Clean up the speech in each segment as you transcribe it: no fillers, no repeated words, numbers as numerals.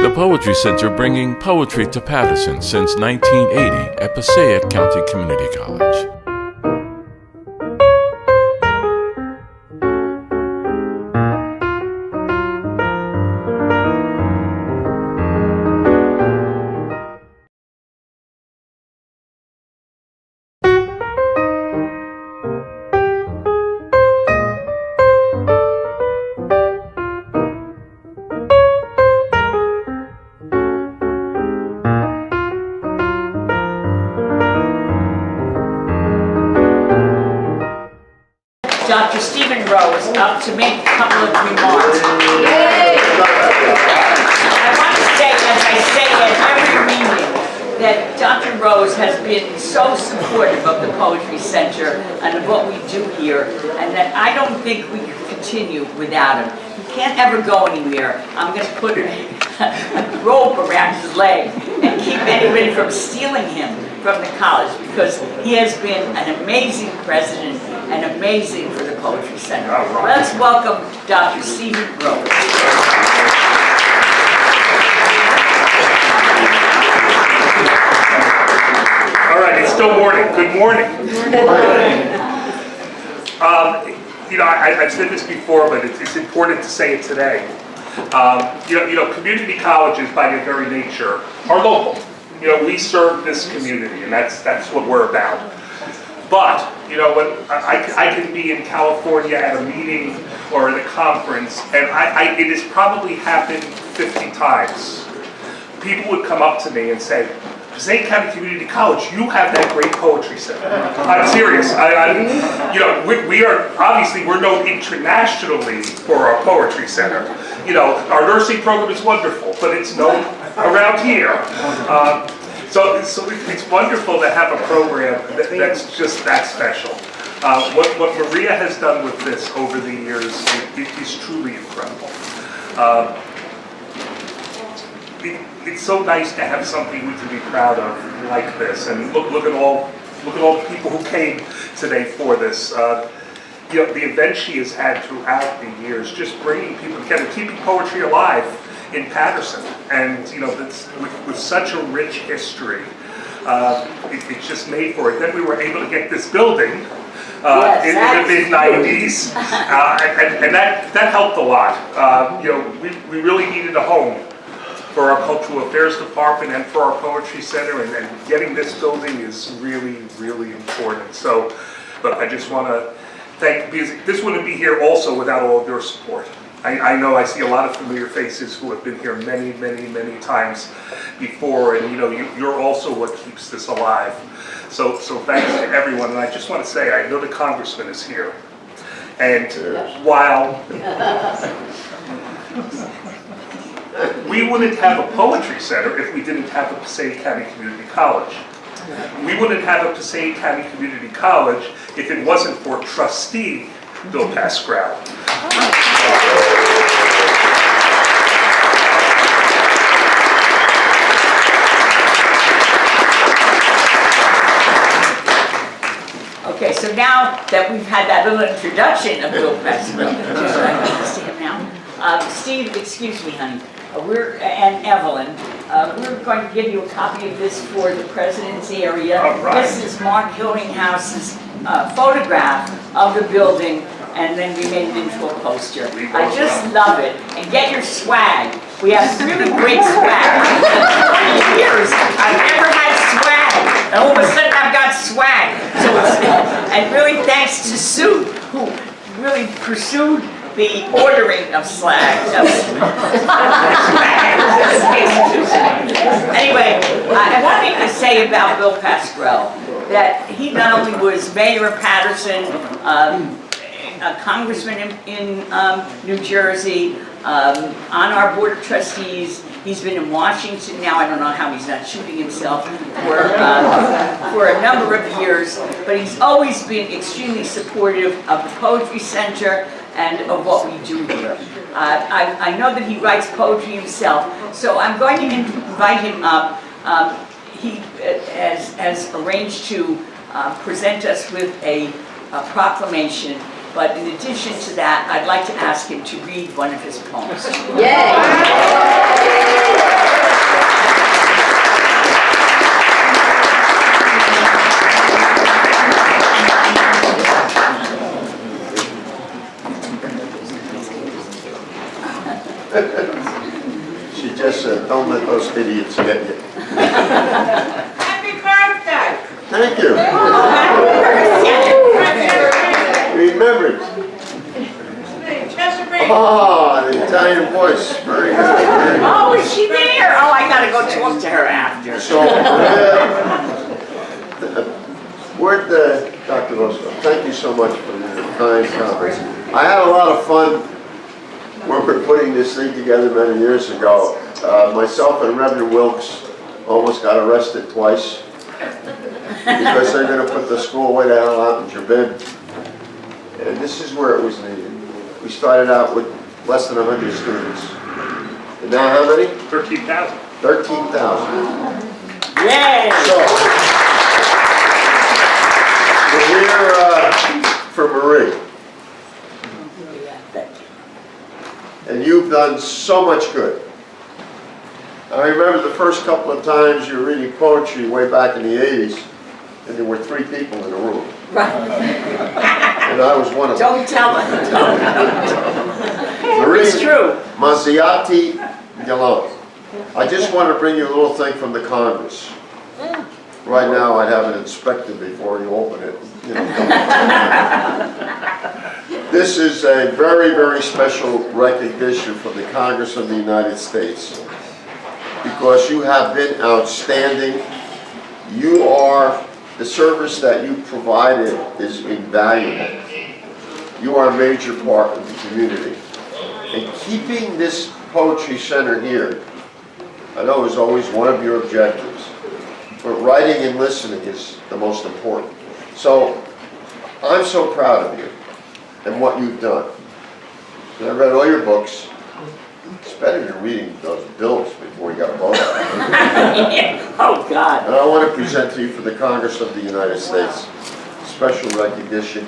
The Poetry Center, bringing poetry to Paterson since 1980 at Passaic County Community College. Dr. Stephen Rose up to make a couple of remarks. Yay! I want to say, as I say at every meeting, that Dr. Rose has been so supportive of the Poetry Center and of what we do here, and that I don't think we could continue without him. He can't ever go anywhere. I'm going to put a rope around his leg and keep anybody from stealing him from the college, because he has been an amazing president and amazing for the Poetry Center. Let's welcome Dr. Stephen Rose. All right, it's still morning. Good morning. Good morning. You know, I've said this before, but it's important to say it today. You know, community colleges, by their very nature, are local. You know, we serve this community, and that's what we're about. But, you know, when I can be in California at a meeting or at a conference, and it has probably happened 50 times. People would come up to me and say, Passaic County Community College, you have that great poetry center. I'm serious. You know, we are, obviously, we're known internationally for our poetry center. You know, our nursing program is wonderful, but it's known around here. So it's wonderful to have a program that's just that special. What Maria has done with this over the years is truly incredible. It's so nice to have something we can be proud of like this. And look at all the people who came today for this. You know, the event she has had throughout the years, just bringing people together, keeping poetry alive in Paterson, and you know, with such a rich history, it's just made for it. Then we were able to get this building in the mid-90s, and that helped a lot. You know, we really needed a home for our Cultural Affairs Department and for our Poetry Center, and getting this building is really, really important. So, but I just want to thank, because this wouldn't be here also without all of your support. I know I see a lot of familiar faces who have been here many, many, many times before, and you know, you're also what keeps this alive. So thanks to everyone, and I just want to say, I know the Congressman is here, and while we wouldn't have a poetry center if we didn't have a Passaic County Community College. We wouldn't have a Passaic County Community College if it wasn't for trustee Bill Pascrell. Okay, so now that we've had that little introduction of Bill Pascrell, just so I can see him now. Steve, excuse me, honey. And Evelyn, we're going to give you a copy of this for the President's area. Right. This is Mark Hillinghouse's photograph of the building, and then we made it into a poster. I just love it. And get your swag. We have really great swag. For 20 years, I've never had swag. And all of a sudden, I've got swag. So and really thanks to Sue, who really pursued the ordering of slag. Anyway, I wanted to say about Bill Pascrell that he not only was mayor of Paterson, a congressman in New Jersey, on our board of trustees. He's been in Washington now. I don't know how he's not shooting himself for a number of years, but he's always been extremely supportive of the Poetry Center and of what we do here. I know that he writes poetry himself, so I'm going to invite him up. He has arranged to present us with a proclamation, but in addition to that, I'd like to ask him to read one of his poems. Yay! She just said, don't let those idiots get you. Happy birthday! Thank you. Remembered. Chesapeake. Ah, the Italian voice. Very good. Very good. Oh, is she there? Oh, I gotta go talk to her after. So, Dr. Roosevelt, thank you so much for your kind comments. I had a lot of fun when we were putting this thing together many years ago. Myself and Reverend Wilkes almost got arrested twice because they're going to put the school way the hell out in Jabin. And this is where it was needed. We started out with less than 100 students. And now how many? 13,000. 13,000. Yay! So, we're here for Marie. And you've done so much good. I remember the first couple of times you were reading poetry way back in the 80s, and there were 3 people in the room. Right. And I was one of them. Don't tell her. Marie It's true. Mazziotti Gallant. I just want to bring you a little thing from the Congress. Right now, I'd have it inspected before you open it. You know. This is a very, very special recognition from the Congress of the United States because you have been outstanding. You are, the service that you provided is invaluable. You are a major part of the community. And keeping this Poetry Center here, I know is always one of your objectives, but writing and listening is the most important. So, I'm so proud of you and what you've done. And I read all your books. It's better than reading those bills before you got a vote out. Oh, God. And I want to present to you for the Congress of the United States special recognition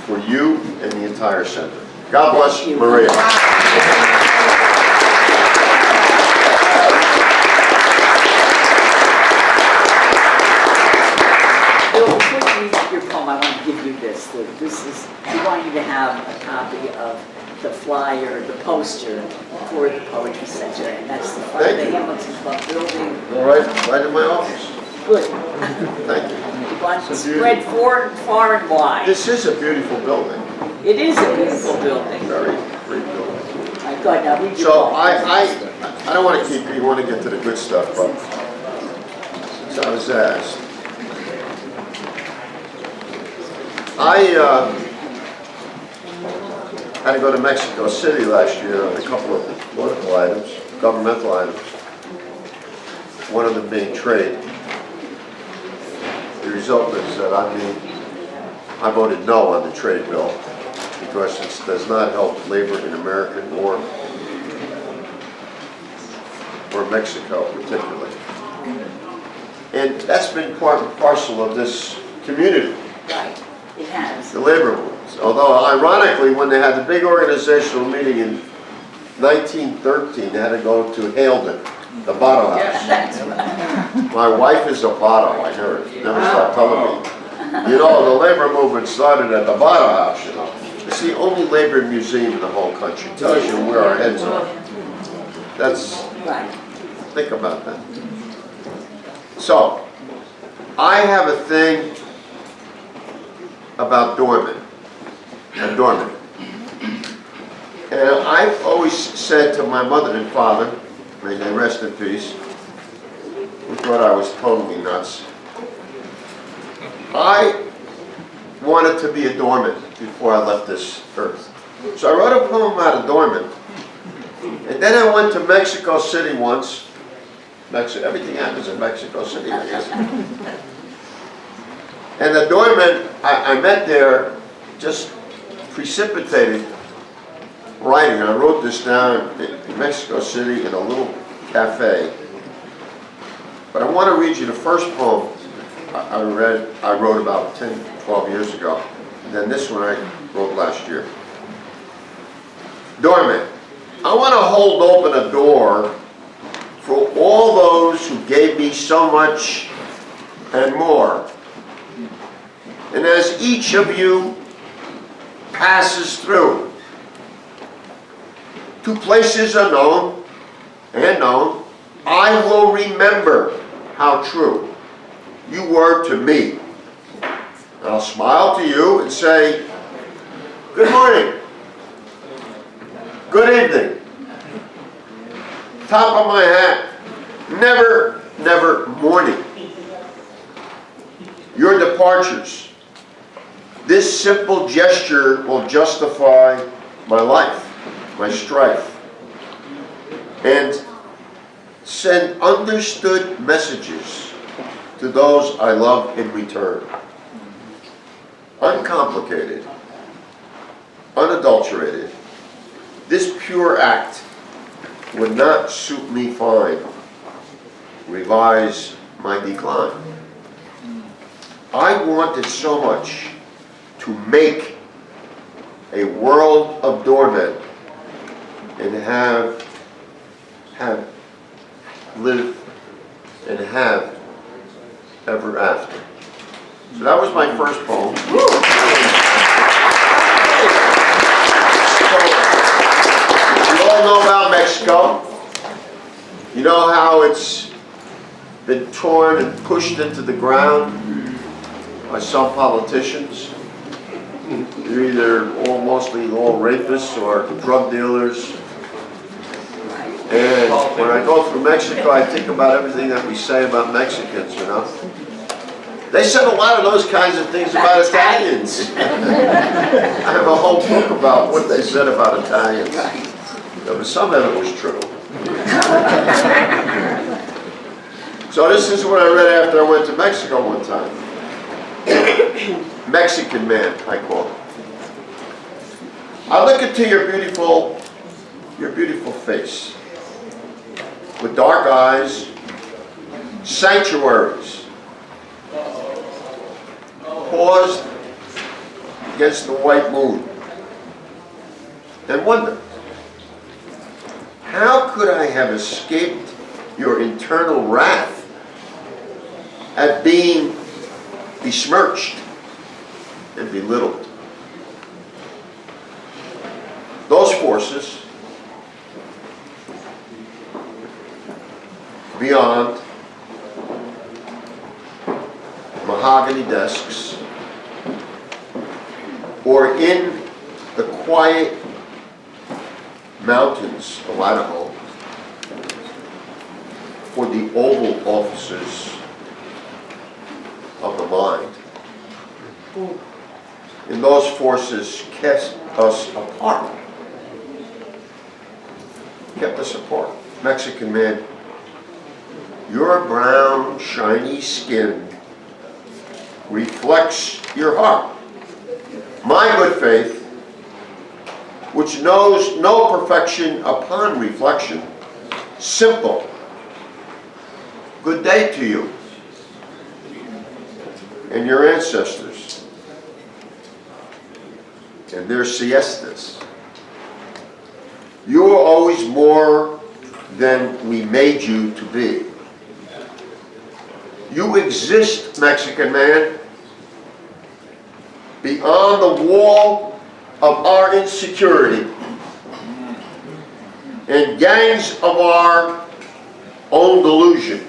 for you and the entire center. God bless you, Maria. Bill, before you read your poem, I want to give you this. This is, we want you to have a copy of the flyer, the poster for the Poetry Center, and that's the front of the Hamilton Club building. All right in my office. Good. Thank you. We want it spread far and wide. This is a beautiful building. It is a beautiful building. Very great building. My God, now read your So poem. I don't want to keep you. You want to get to the good stuff, but since I was asked, I had to go to Mexico City last year on a couple of political items, governmental items. One of them being trade. The result is that I voted no on the trade bill because it does not help labor in America or Mexico particularly. And that's been part and parcel of this community. Right, it has. The labor movements. Although, ironically, when they had the big organizational meeting in 1913, they had to go to Haledon, the Bottle House. That's right. My wife is a bottle, I heard. Never stopped telling me. You know, the labor movement started at the Bottle House, you know. It's the only labor museum in the whole country. It tells you where our heads are. That's, Right. think about that. So, I have a thing about doormen, a doorman. And I've always said to my mother and father, may they rest in peace, who thought I was totally nuts, I wanted to be a doorman before I left this earth. So I wrote a poem about a doorman. And then I went to Mexico City once. Everything happens in Mexico City, I guess. And the doorman I met there just precipitated writing. I wrote this down in Mexico City in a little cafe. But I want to read you the first poem I wrote about 10, 12 years ago. And then this one I wrote last year. Doorman, I want to hold open a door for all those who gave me so much and more. And as each of you passes through, to places unknown and known, I will remember how true you were to me. And I'll smile to you and say, good morning, good evening, top of my hat, never, never morning. Your departures, this simple gesture will justify my life, my strife, and send understood messages to those I love in return. Uncomplicated, unadulterated, this pure act would not suit me fine, revise my decline. I wanted so much to make a world of doormen and have live and have ever after. So that was my first poem. So, you all know about Mexico. You know how it's been torn and pushed into the ground by some politicians. They're either mostly all rapists or drug dealers. And when I go through Mexico, I think about everything that we say about Mexicans, you know. They said a lot of those kinds of things about Italians. I have a whole book about what they said about Italians. But some of it was true. So this is what I read after I went to Mexico one time. Mexican man, I call it. I look into your beautiful face. With dark eyes, sanctuaries, paused against the white moon, and wonder, how could I have escaped your internal wrath at being besmirched and belittled? Those forces beyond mahogany desks or in the quiet mountains of Idaho or the Oval Offices of the mind. And those forces kept us apart. Kept us apart. Mexican man, your brown, shiny skin reflects your heart. My good faith, which knows no perfection upon reflection, simple. Good day to you and your ancestors and their siestas. You are always more than we made you to be. You exist, Mexican man, beyond the wall of our insecurity and gangs of our own delusion.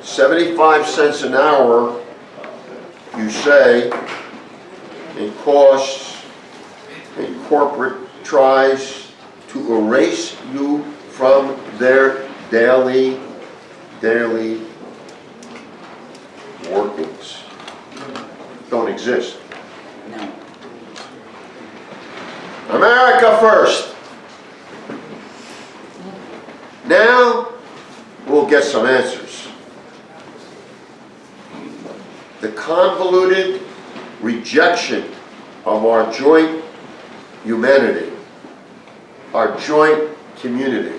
75 cents an hour, you say, in costs, and corporate tries to erase you from their daily workings. Don't exist. No. America first. Now we'll get some answers. The convoluted rejection of our joint humanity, our joint community,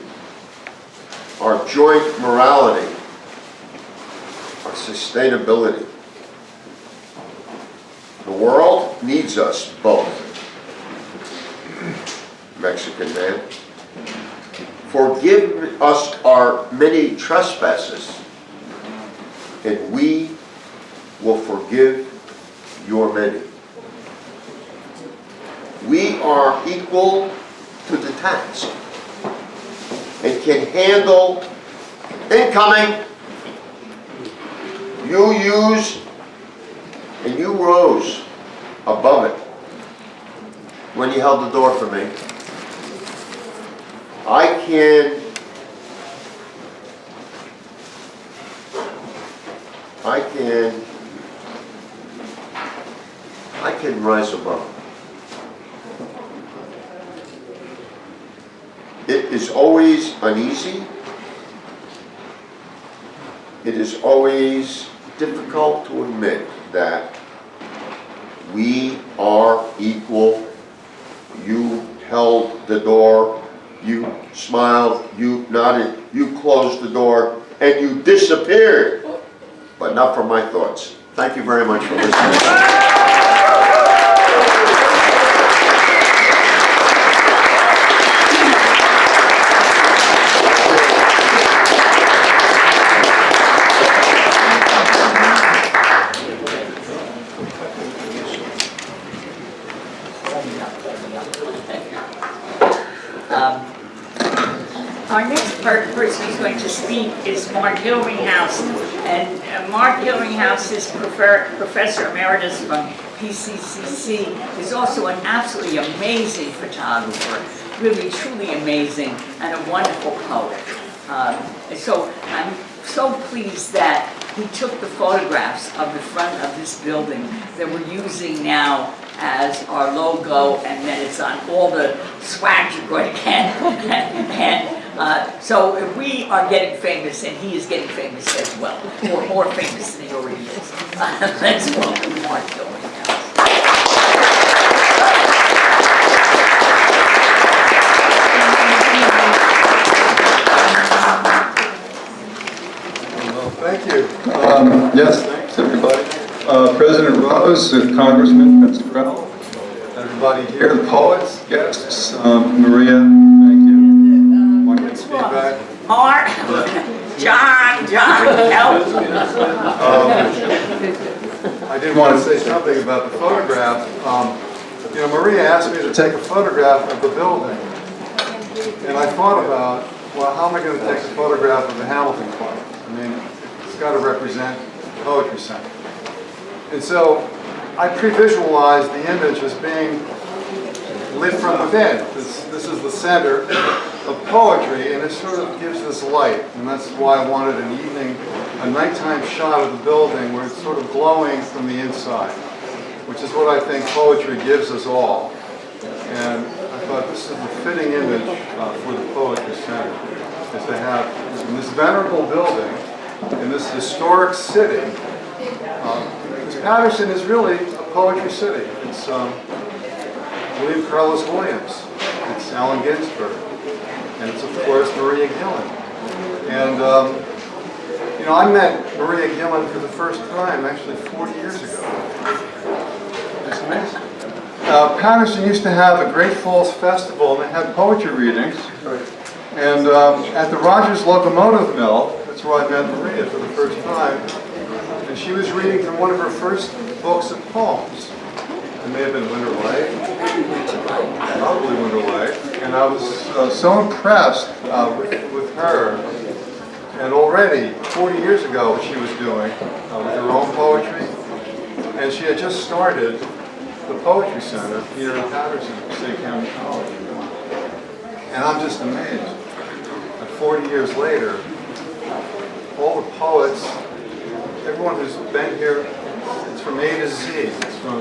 our joint morality, our sustainability. The world needs us both. Mexican man, forgive us our many trespasses, and we will forgive your many. We are equal to the task and can handle incoming. You used and you rose above it when you held the door for me. I can rise above. It is always uneasy. It is always difficult to admit that we are equal. You held the door, you smiled, you nodded, you closed the door, and you disappeared. But not from my thoughts. Thank you very much for listening. Our next person who's going to speak is Mark Hilringhouse, and Mark Hilringhouse is Professor Emeritus from PCCC. He's also an absolutely amazing photographer, really truly amazing, and a wonderful poet. So I'm so pleased that he took the photographs of the front of this building that we're using now as our logo, and then it's on all the swag you're going to get. So if we are getting famous, and he is getting famous as well, or more famous than he already is. Let's welcome Mark Hilringhouse. Well, thank you. Yes, thanks everybody. President Rose, Congressman Pascrell, everybody here, the poets, guests, Maria, thank you. Want to get feedback? Mark, John, help. I did want to say something about the photograph. You know, Maria asked me to take a photograph of the building, and I thought about, well, how am I going to take a photograph of the Hamilton Club? I mean, it's got to represent the Poetry Center. And so I pre-visualized the image as being lit from within. This is the center of poetry, and it sort of gives this light. And that's why I wanted a nighttime shot of the building where it's sort of glowing from the inside, which is what I think poetry gives us all. And I thought this is the fitting image for the Poetry Center, is to have in this venerable building, in this historic city. Patterson is really a poetry city. It's William Carlos Williams, it's Allen Ginsberg, and it's of course Maria Gillan. And you know, I met Maria Gillan for the first time actually 40 years ago. It's amazing. Patterson used to have a Great Falls Festival, and they had poetry readings. And at the Rogers Locomotive Mill, that's where I met Maria for the first time. And she was reading from one of her first books of poems. It may have been Winter Lake, probably Winter Lake. And I was so impressed with her. And already, 40 years ago, what she was doing with her own poetry. And she had just started the Poetry Center here in Patterson, State County College. And I'm just amazed that 40 years later, all the poets, everyone who's been here, it's from A to Z. It's from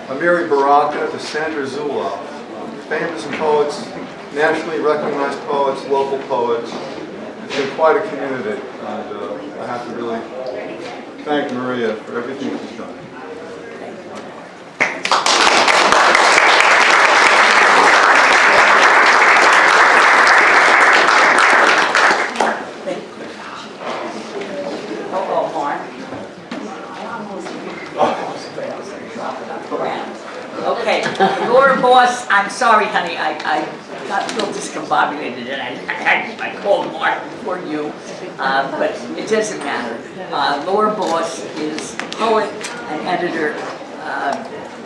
Amiri Baraka to Sandra Zuloff. Famous poets, nationally recognized poets, local poets. It's been quite a community. And I have to really thank Maria for everything she's done. Okay, Laura Boss, I'm sorry, honey, I got a little discombobulated and I called Mark before you, but it doesn't matter. Laura Boss is a poet and editor.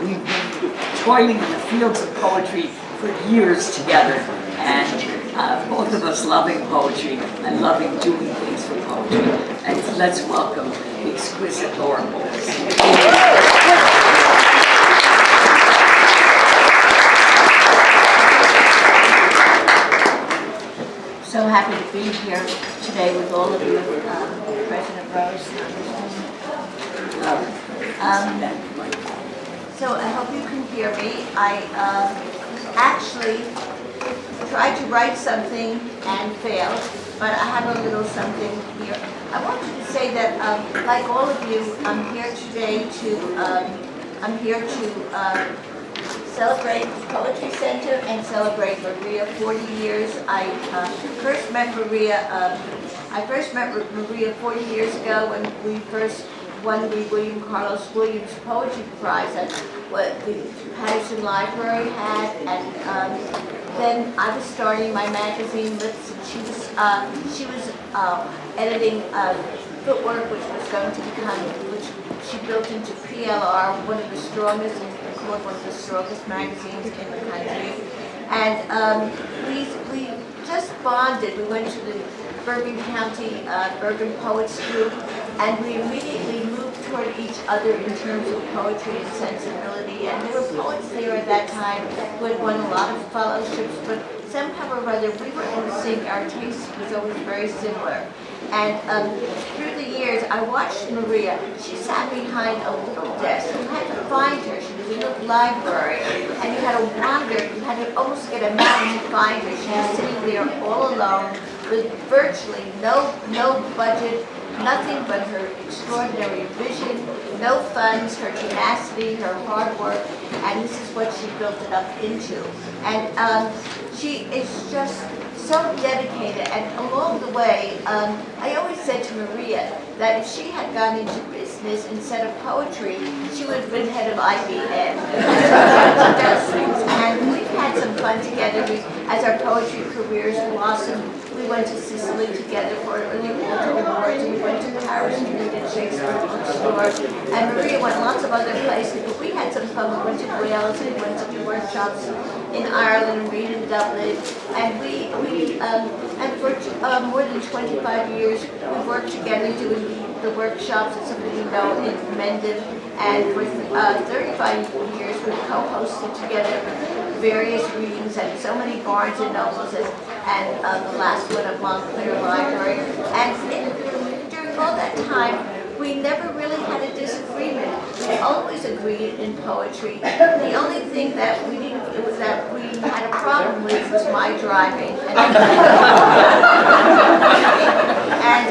We've been toiling in the fields of poetry for years together, and both of us loving poetry and loving doing things for poetry. And let's welcome the exquisite Laura Bowles. So happy to be here today with all of you, President Rose. So I hope you can hear me. I actually tried to write something and failed, but I have a little something here. I wanted to say that, like all of you, I'm here today to celebrate the Poetry Center and celebrate Maria 40 years. I first met Maria 40 years ago when we first won the William Carlos Williams Poetry Prize at what the Patterson Library had, and then I was starting my magazine, Lips, and she was editing Footwork, which was going to become, which she built into PLR, one of the strongest, one of the strongest magazines in the country. And we just bonded. We went to the Bergen County Bergen Poets Group, and we immediately moved toward each other in terms of poetry and sensibility. And there were poets there at that time who had won a lot of fellowships, but somehow or other we were in sync. Our taste was always very similar. And through the years, I watched Maria. She sat behind a little desk. You had to find her. She was in the library, and you had to wander. You had to almost get a map to find her. She was sitting there all alone with virtually no budget, nothing but her extraordinary vision, no funds, her tenacity, her hard work, and this is what she built it up into. And she is just so dedicated, and along the way, I always said to Maria that if she had gone into business instead of poetry, she would have been head of IBM. And we've had some fun together. As our poetry careers blossomed, we went to Sicily together for the Walter Awards, and we went to Paris to read at Shakespeare Bookstore, and Maria went lots of other places, but we had some fun. We went to Wales, and we went to do workshops in Ireland and read in Dublin, and and for more than 25 years, we've worked together doing the workshops, as some of you know, in Mendon, and for 35 years, we've co-hosted together various readings at so many Barnes and Nobles, and the last one at Montclair Library. And during all that time, we never really had a disagreement. We always agreed in poetry. The only thing that we had a problem with was my driving. And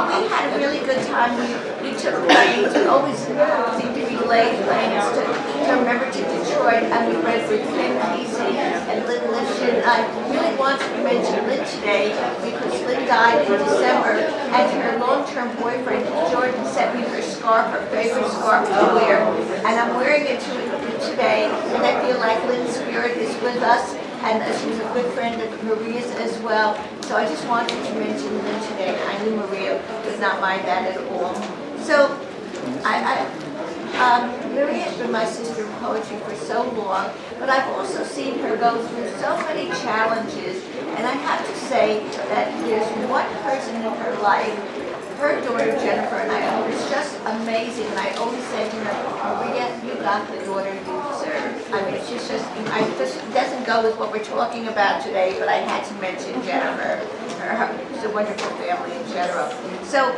we had a really good time. We took planes. We always seemed to be late planes to remember to Detroit, and we read with Ken Kesey and Lynn Lifshin. I really wanted to mention Lynn today because Lynn died in December, and her long-term boyfriend, Jordan, sent me her scarf, her favorite scarf to wear, and I'm wearing it today, and I feel like Lynn's spirit is with us, and she's a good friend of Maria's as well. So I just wanted to mention Lynn today. I knew Maria would not mind that at all. So Maria has been my sister in poetry for so long, but I've also seen her go through so many challenges, and I have to say that there's one person in her life, her daughter Jennifer, and I was just amazing, and I always said to her, Maria, you got the daughter you deserve. I mean, it doesn't go with what we're talking about today, but I had to mention Jennifer. She's a wonderful family in general. So,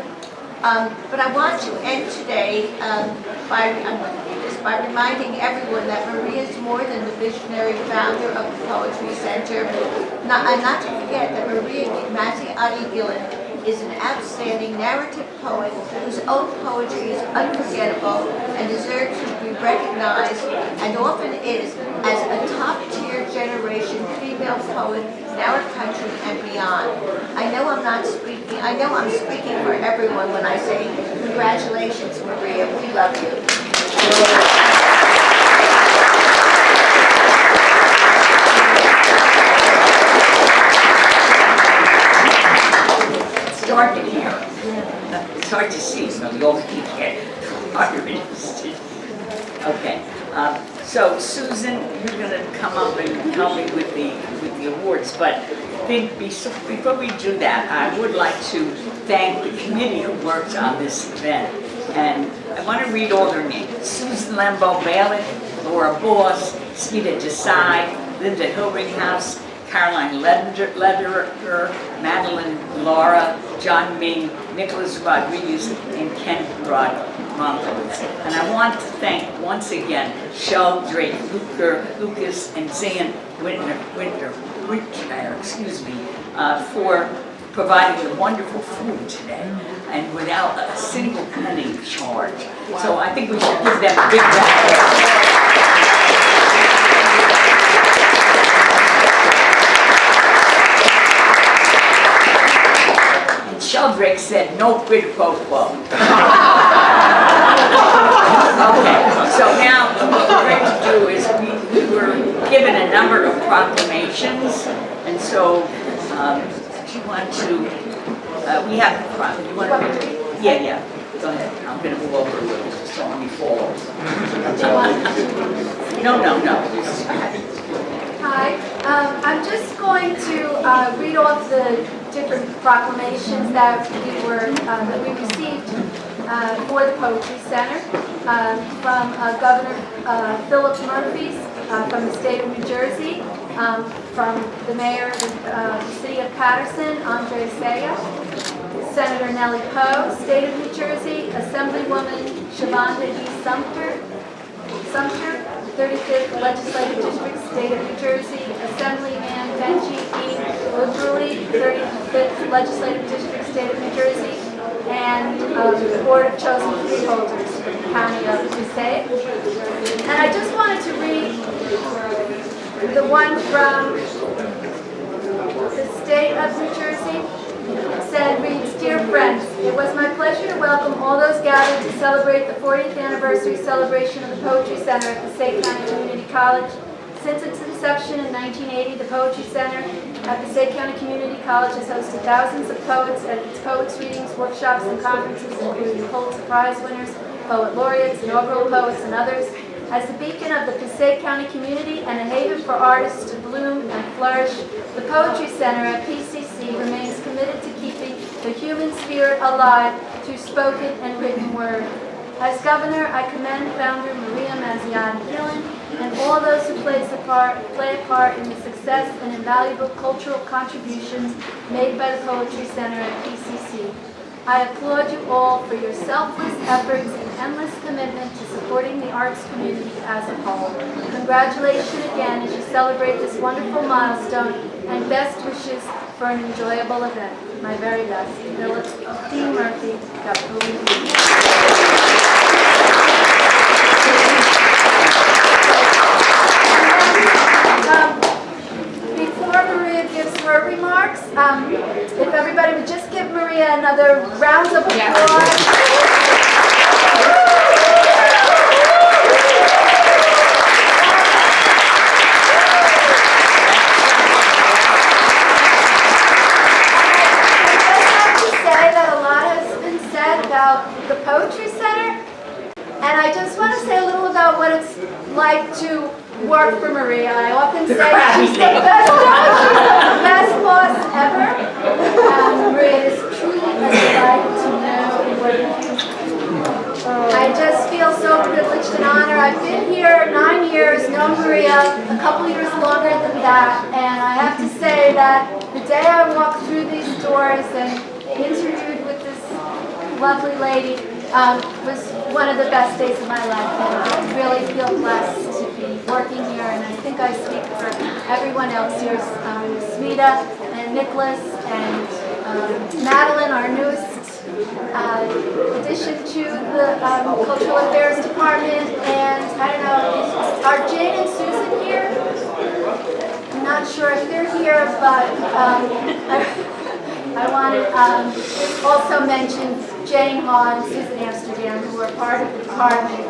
but I want to end today by reminding everyone that Maria is more than the visionary founder of the Poetry Center. Not to forget that Maria Mazzi Gillen is an outstanding narrative poet whose own poetry is unforgettable and deserves to be recognized, and often is, as a top-tier generation female poet in our country and beyond. I know I'm speaking for everyone when I say congratulations, Maria. We love you. It's dark in here. It's hard to see, so we all keep getting harder. Okay. So Susan. Susan, you're gonna come up and help me with the awards, but I think before we do that, I would like to thank the committee who worked on this event. And I want to read all their names. Susan Lembo Bailiff, Laura Boss, Smita Desai, Linda Hilringhouse, Caroline Lederer, Madeline Laura, John Ming, Nicholas Rodriguez, and Ken Ronkowitz. And I want to thank once again Shel Drake, Lucas, and Zan Winter, for providing the wonderful food today, and without a single penny charge. So I think we should give them a big round of applause. Sheldrake said, no quid pro quo. Okay, so now what we're going to do is we were given a number of proclamations, and so do you want to, we have, you want to, yeah, go ahead. I'm going to move over a little so when you fall over. No. This is bad. Hi, I'm just going to read off the different proclamations that we received for the Poetry Center from Governor Philip Murphy from the state of New Jersey, from the mayor of the city of Paterson, Andre Saya, Senator Nellie Poe, state of New Jersey, Assemblywoman Shavonda E. Sumter, 35th Legislative District, State of New Jersey, Assemblyman Benji E. Woodbury, 35th Legislative District, State of New Jersey, and the Board of Chosen Freeholders for the County of Passaic. And I just wanted to read the one from the State of New Jersey. It reads, Dear friends, it was my pleasure to welcome all those gathered to celebrate the 40th anniversary celebration of the Poetry Center at Passaic County Community College. Since its inception in 1980, the Poetry Center at Passaic County Community College has hosted thousands of poets at its poets readings, workshops, and conferences, including Pulitzer Prize winners, poet laureates, inaugural poets, and others. As the beacon of the Passaic County community and a haven for artists to bloom and flourish, the Poetry Center at PCC remains committed to keeping the human spirit alive through spoken and written word. As governor, I commend founder Maria Mazziotti-Gillen and all those who play a part in the success and invaluable cultural contributions made by the Poetry Center at PCC. I applaud you all for your selfless efforts and endless commitment to supporting the arts community as a whole. Congratulations again as you celebrate this wonderful milestone, and best wishes for an enjoyable event. My very best. Philip D. Murphy, Governor. Before Maria gives her remarks, if everybody would just give Maria another round of applause. The Poetry Center, and I just want to say a little about what it's like to work for Maria. I often say she's the best boss ever. Maria, it is truly a delight to know what you do. I just feel so privileged and honored. I've been here 9 years, known Maria a couple years longer than that, and I have to say that the day I walked through these doors and interviewed with this lovely lady was one of the best days of my life, and I really feel blessed to be working here, and I think I speak for everyone else here, Smita and Nicholas and Madeline, our newest addition to the Cultural Affairs Department, and I don't know, are Jane and Susan here? I'm not sure if they're here, but I want to also mention Jane Hall and Susan Amsterdam, who are part of the department.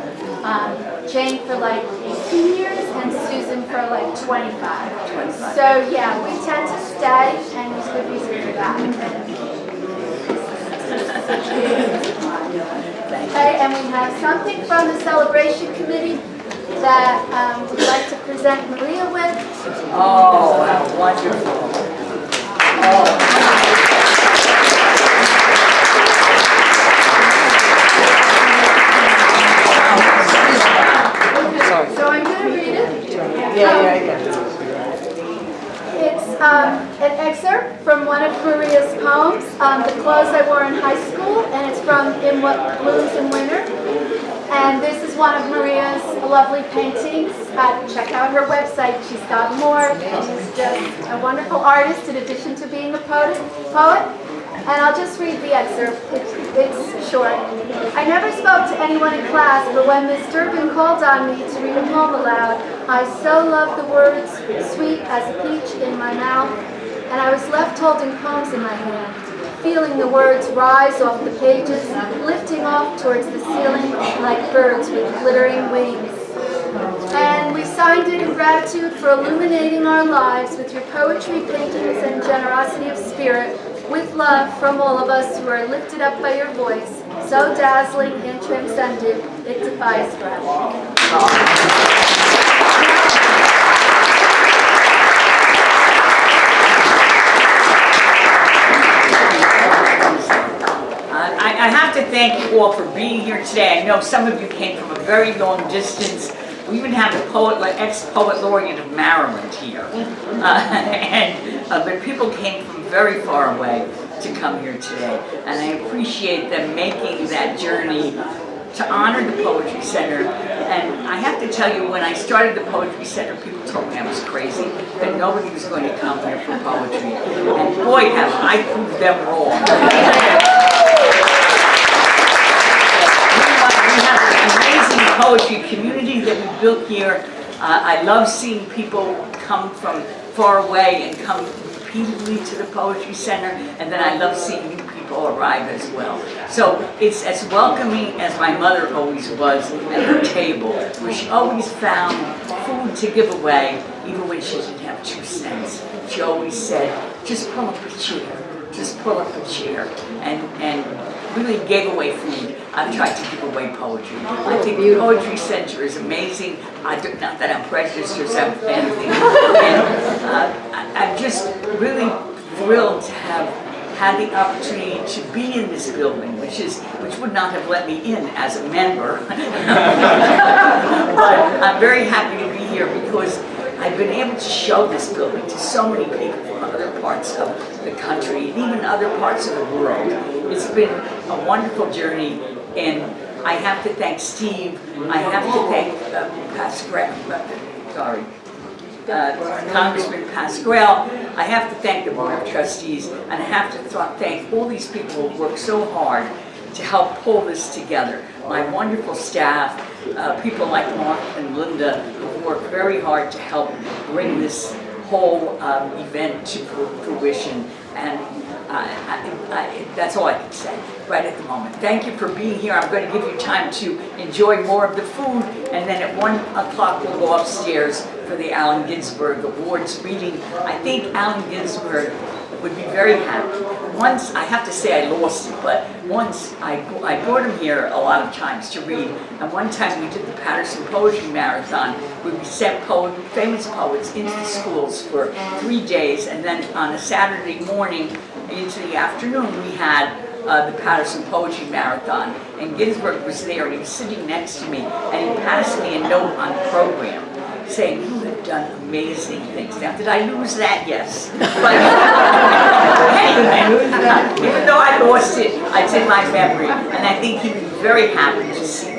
Jane for like 18 years and Susan for like 25. So yeah, we tend to stay, and there's good reason for that. Okay, and we have something from the celebration committee that we'd like to present Maria with. Oh, how wonderful. So I'm going to read it. It's an excerpt from one of Maria's poems, The Clothes I Wore in High School, and it's from In What Blooms in Winter. And this is one of Maria's lovely paintings. Check out her website. She's got more. She's just a wonderful artist in addition to being a poet. And I'll just read the excerpt. It's short. I never spoke to anyone in class, but when Miss Durbin called on me to read a poem aloud, I so loved the words, sweet as a peach in my mouth, and I was left holding poems in my hand, feeling the words rise off the pages, lifting off towards the ceiling like birds with glittering wings. And we signed it in gratitude for illuminating our lives with your poetry, paintings, and generosity of spirit, with love from all of us who are lifted up by your voice, so dazzling and transcendent, it defies gravity. I have to thank you all for being here today. I know some of you came from a very long distance. We even have the ex-poet laureate of Maryland here. But people came from very far away to come here today. And I appreciate them making that journey to honor the Poetry Center. And I have to tell you, when I started the Poetry Center, people told me I was crazy, that nobody was going to come here for poetry. And boy, have I proved them wrong. We have an amazing poetry community that we built here. I love seeing people come from far away and come repeatedly to the Poetry Center, and then I love seeing new people arrive as well. So it's as welcoming as my mother always was at her table, where she always found food to give away, even when she didn't have 2 cents. She always said, just pull up a chair, just pull up a chair, and really gave away food. I've tried to give away poetry. I think the Poetry Center is amazing. Not that I'm prejudiced or anything. I'm just really thrilled to have had the opportunity to be in this building, which would not have let me in as a member. But I'm very happy to be here because I've been able to show this building to so many people from other parts of the country and even other parts of the world. It's been a wonderful journey, and I have to thank Steve. I have to thank Congressman Pascrell. I have to thank the Board of Trustees, and I have to thank all these people who work so hard to help pull this together. My wonderful staff, people like Mark and Linda, who work very hard to help bring this whole event to fruition. And that's all I can say right at the moment. Thank you for being here. I'm going to give you time to enjoy more of the food, and then at 1 o'clock we'll go upstairs for the Allen Ginsberg Awards reading. I think Allen Ginsberg would be very happy. Once, I have to say I lost it, but once I brought him here a lot of times to read, and one time we did the Patterson Poetry Marathon, where we sent famous poets into the schools for 3 days, and then on a Saturday morning into the afternoon we had the Patterson Poetry Marathon, and Ginsberg was there, and he was sitting next to me, and he passed me a note on the program saying, "You have done amazing things." Now, did I lose that? Yes. But anyway, even though I lost it, it's in my memory, and I think he would be very happy to see